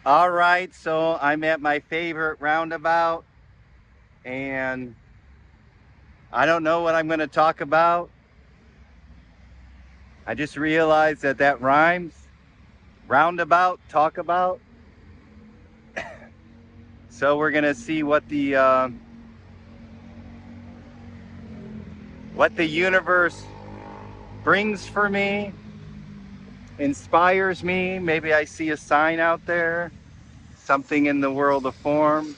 All right, so I'm at my favorite roundabout, and I don't know what I'm going to talk about. I just realized that that rhymes. Roundabout, talk about. So we're going to see what the universe brings for me, inspires me. Maybe I see a sign out there, something in the world of form.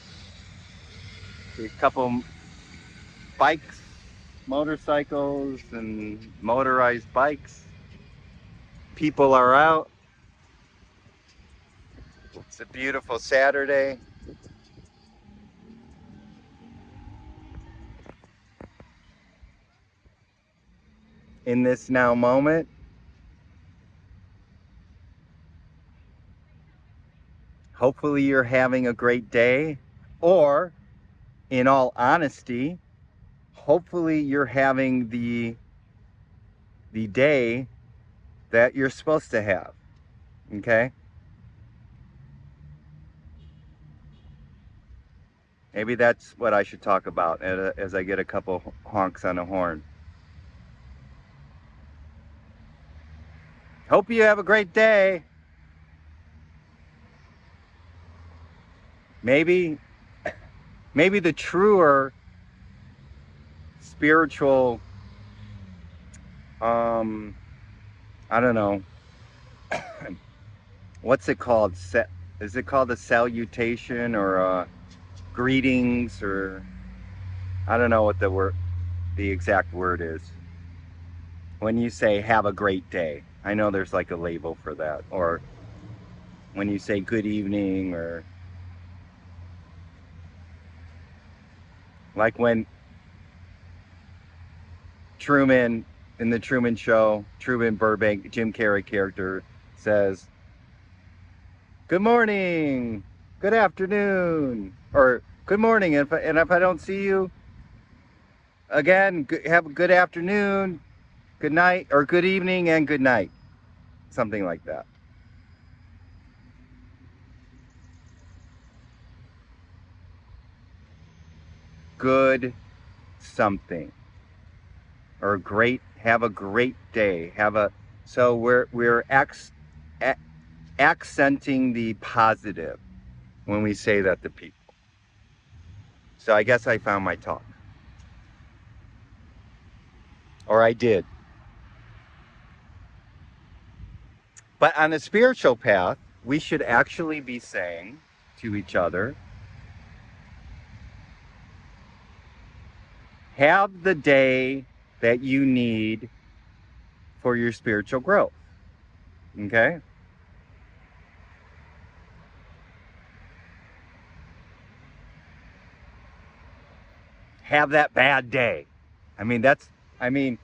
A couple bikes, motorcycles, and motorized bikes. People are out. It's a beautiful Saturday. In this now moment, hopefully you're having a great day. Or, in all honesty, hopefully you're having the day that you're supposed to have. Okay? Maybe that's what I should talk about as I get a couple honks on the horn. Hope you have a great day. Maybe maybe the truer spiritual I don't know. What's it called? Is it called a salutation or greetings, or I don't know what the exact word is. When you say have a great day, I know there's like a label for that. Or when you say good evening, or like when Truman in the Truman Show, Truman Burbank, Jim Carrey character says, "Good morning, good afternoon, or good morning," and if I don't see you again, have a good afternoon, good night, or good evening and good night, something like that. Good something, or great. Have a great day. So a- accenting the positive when we say that to people. So I guess I found my talk, or I did. But on the spiritual path, we should actually be saying to each other, have the day that you need for your spiritual growth. Okay? Have that bad day. I mean, I mean,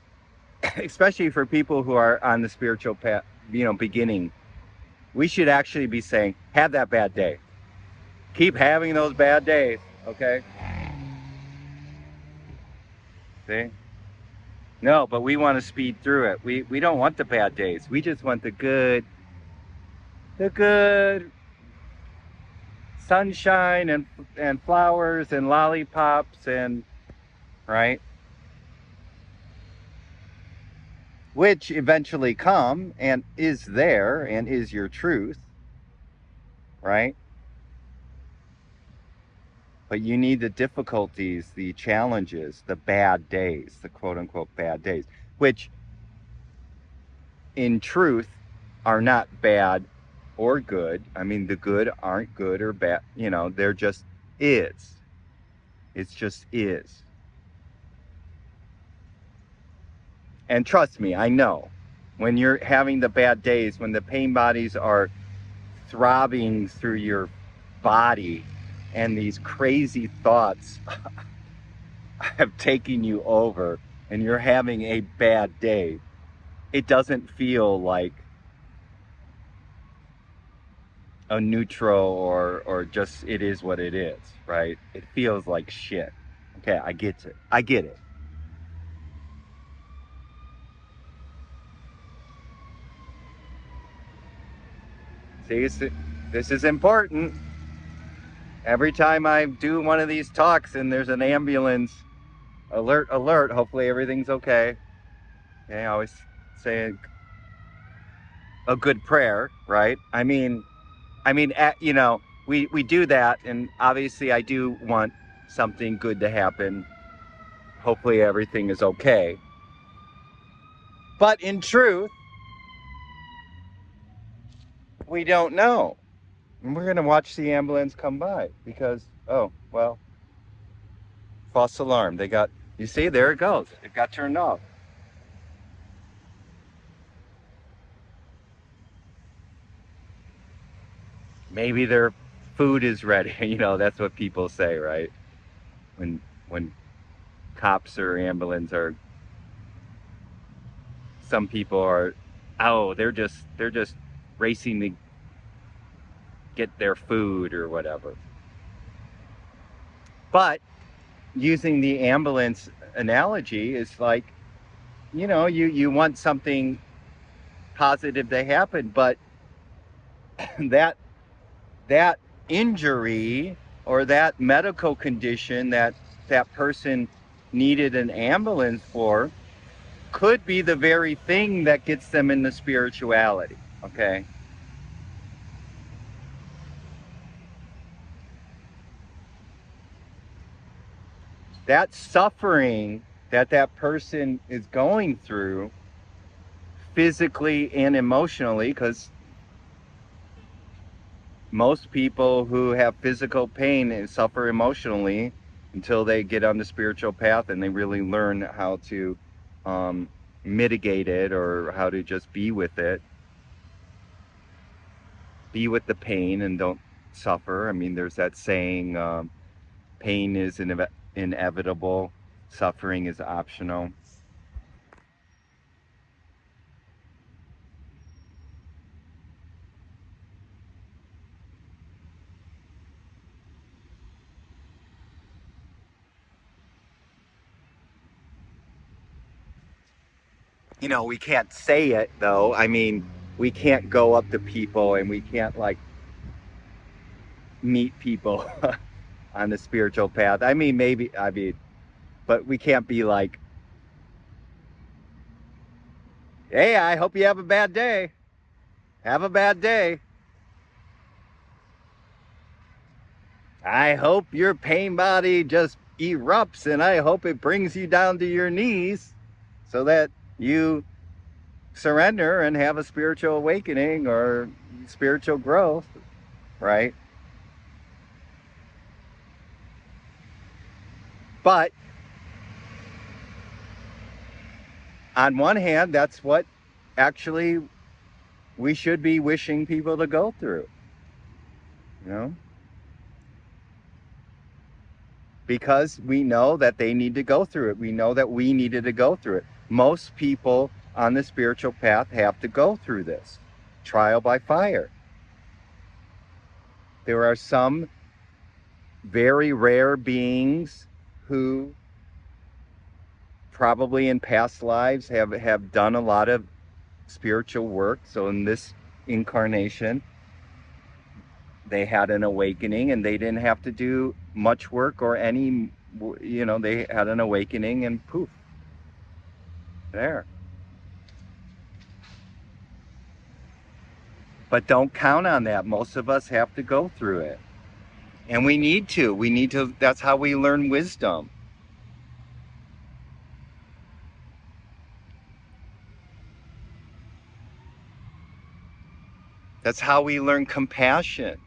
especially for people who are on the spiritual path, beginning, we should actually be saying, have that bad day. Keep having those bad days. Okay? See? No, but we want to speed through it. We don't want the bad days. We just want the good sunshine and flowers and lollipops and right, which eventually come and is there and is your truth, right? But you need the difficulties, the challenges, the bad days, the quote unquote bad days, which in truth are not bad or good. I mean, the good aren't good or bad, they're just is. It's just is. And trust me, I know when you're having the bad days, when the pain bodies are throbbing through your body and these crazy thoughts have taken you over and you're having a bad day, it doesn't feel like a neutral or just it is what it is, right? It feels like shit. Okay, I get it. I get it. See, This is important. Every time I do one of these talks and there's an ambulance, alert, alert, hopefully everything's okay. Okay, I always say a good prayer, right? You know, we do that, and obviously I do want something good to happen. Hopefully everything is okay. But in truth, we don't know. And we're going to watch the ambulance come by because, oh, well, false alarm. You see, there it goes. It got turned off. Maybe their food is ready. You know, that's what people say, right? When cops or ambulance or some people are, oh, they're just racing to get their food or whatever. But using the ambulance analogy is like, you know, you want something positive to happen, but that that injury or that medical condition that person needed an ambulance for could be the very thing that gets them into spirituality. Okay. That suffering that person is going through physically and emotionally, because most people who have physical pain suffer emotionally until they get on the spiritual path and they really learn how to um, mitigate it or how to just be with it, be with the pain and don't suffer. I mean, there's that saying, pain is inevitable, suffering is optional. You know, we can't say it though. I mean, we can't go up to people and we can't like meet people on the spiritual path. I mean, but we can't be like, hey, I hope you have a bad day. Have a bad day. I hope your pain body just erupts and I hope it brings you down to your knees so that you surrender and have a spiritual awakening or spiritual growth, right? But on one hand, that's what actually we should be wishing people to go through, you know? Because we know that they need to go through it. We know that we needed to go through it. Most people on the spiritual path have to go through this trial by fire. There are some very rare beings who probably in past lives have done a lot of spiritual work. So in this incarnation, they had an awakening and they didn't have to do much work or any, you know, they had an awakening and poof, there. But don't count on that. Most of us have to go through it. And we need to. That's how we learn wisdom. That's how we learn compassion.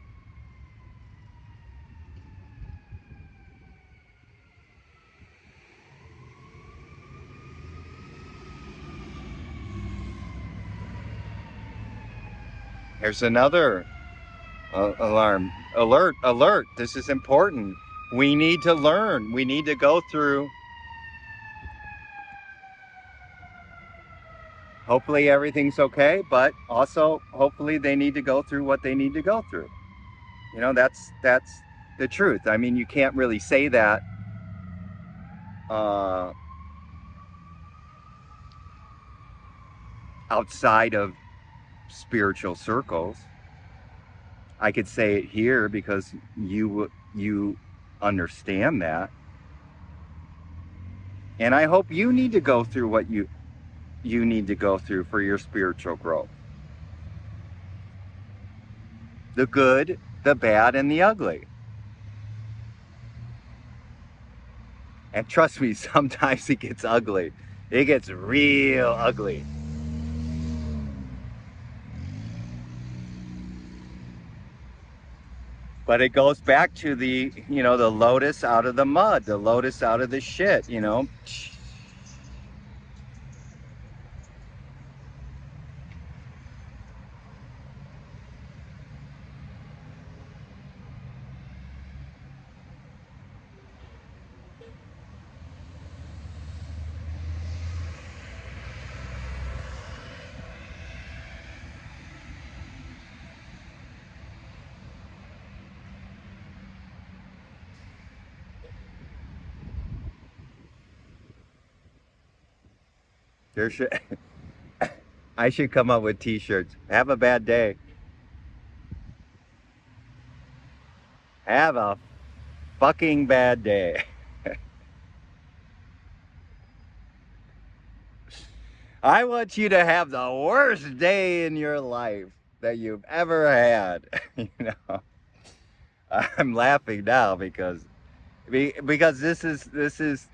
There's another alarm. Alert, alert. This is important. We need to learn. We need to go through. Hopefully everything's okay, but also hopefully they need to go through what they need to go through. You know, that's the truth. I mean, you can't really say that uh, outside of spiritual circles. I could say it here because you understand that, and I hope you need to go through what you need to go through for your spiritual growth. The good, the bad, and the ugly. And trust me, sometimes it gets ugly. It gets real ugly. But it goes back to the lotus out of the mud, the lotus out of the shit. There should I should come up with t-shirts. Have a bad day. Have a fucking bad day. I want you to have the worst day in your life that you've ever had. you know. I'm laughing now because this is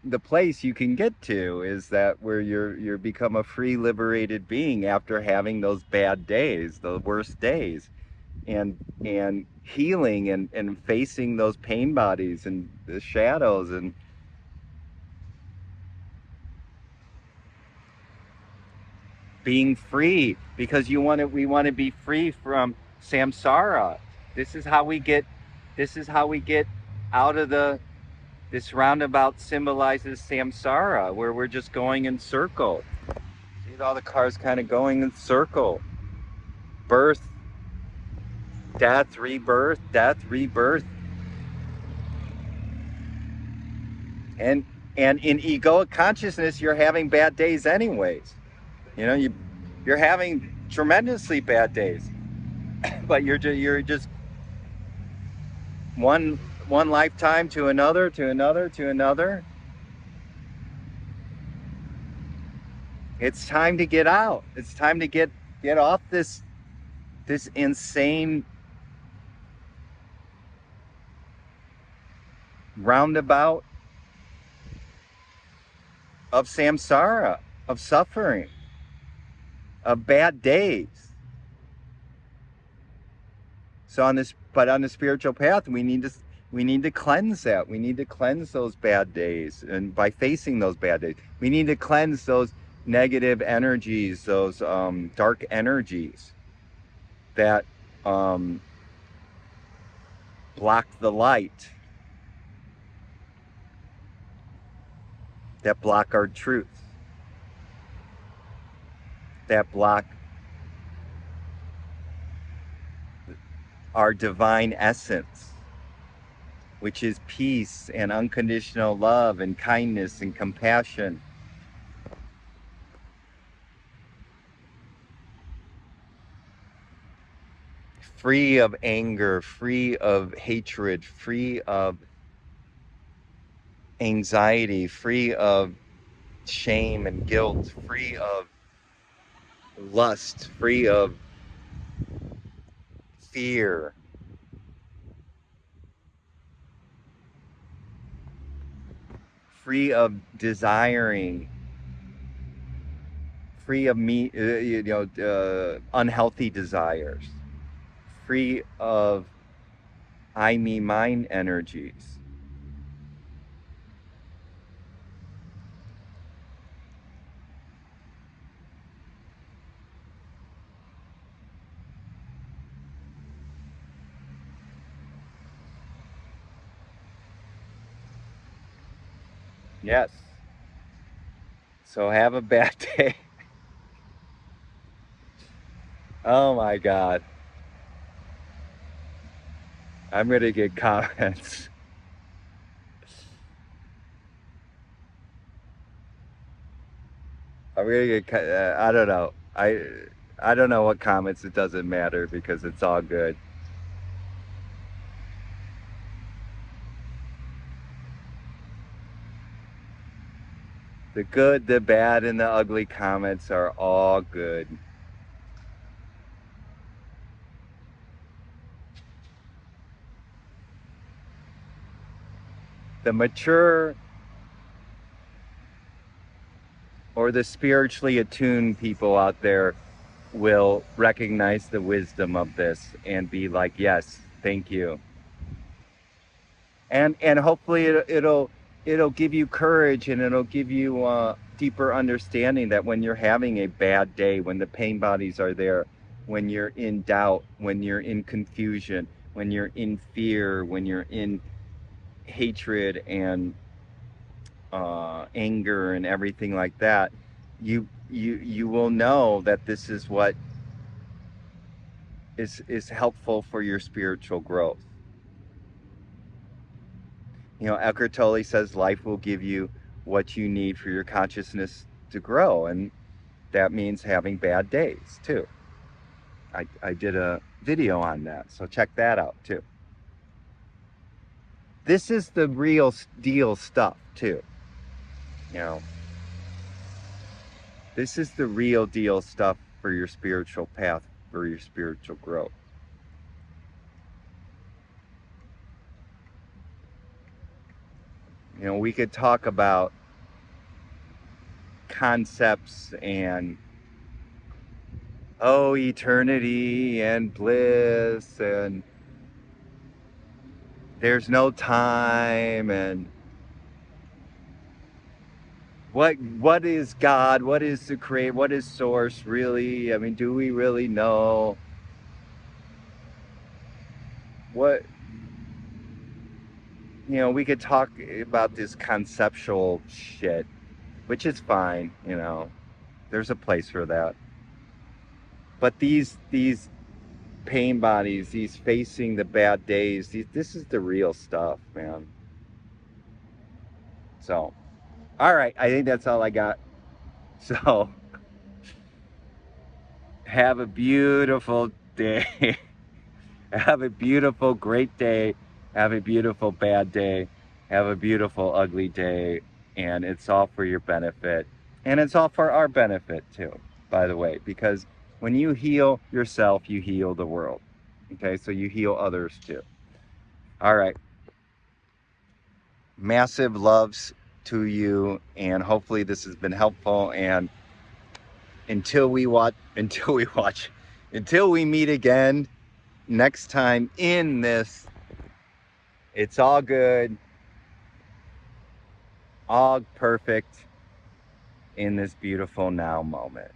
the place you can get to, is that where you're become a free liberated being after having those bad days, the worst days, and healing and facing those pain bodies and the shadows and being free, because we want to be free from samsara. This is how we get this is how we get out of the this roundabout symbolizes samsara, where we're just going in circle. See all the cars kind of going in circle. Birth, death, rebirth. And in egoic consciousness, you're having bad days anyways. You're having tremendously bad days, but you're just one lifetime to another, to another, to another. It's time to get out. It's time to get off this insane roundabout of samsara, of suffering, of bad days. So on the spiritual path, we need to cleanse that. We need to cleanse those bad days, and by facing those bad days, we need to cleanse those negative energies, those dark energies that block the light, that block our truth, that block our divine essence, which is peace and unconditional love and kindness and compassion. Free of anger, free of hatred, free of anxiety, free of shame and guilt, free of lust, free of fear, free of desiring, free of unhealthy desires, free of I, me, mine energies. Yes. So have a bad day. Oh my God. I'm going to get comments. I'm going to get, I don't know. I don't know what comments. It doesn't matter because it's all good. The good, the bad, and the ugly comments are all good. The mature or the spiritually attuned people out there will recognize the wisdom of this and be like, yes, thank you. And hopefully it'll give you courage, and it'll give you deeper understanding that when you're having a bad day, when the pain bodies are there, when you're in doubt, when you're in confusion, when you're in fear, when you're in hatred and anger and everything like that, you will know that this is what is helpful for your spiritual growth. You know, Eckhart Tolle says life will give you what you need for your consciousness to grow, and that means having bad days too. I did a video on that, so check that out too. This is the real deal stuff too. You know, this is the real deal stuff for your spiritual path, for your spiritual growth. You know, we could talk about concepts and eternity and bliss and there's no time and what is God, what is the creator, what is source really? I mean, do we really know? What, you know, we could talk about this conceptual shit, which is fine, you know. There's a place for that. But these pain bodies, these facing the bad days, this is the real stuff, man. So, all right, I think that's all I got. So, have a beautiful day. Have a beautiful, great day. Have a beautiful, bad day. Have a beautiful, ugly day. And it's all for your benefit. And it's all for our benefit, too, by the way, because when you heal yourself, you heal the world. Okay, so you heal others, too. All right. Massive loves to you. And hopefully this has been helpful. And until we meet again next time in this, it's all good, all perfect in this beautiful now moment.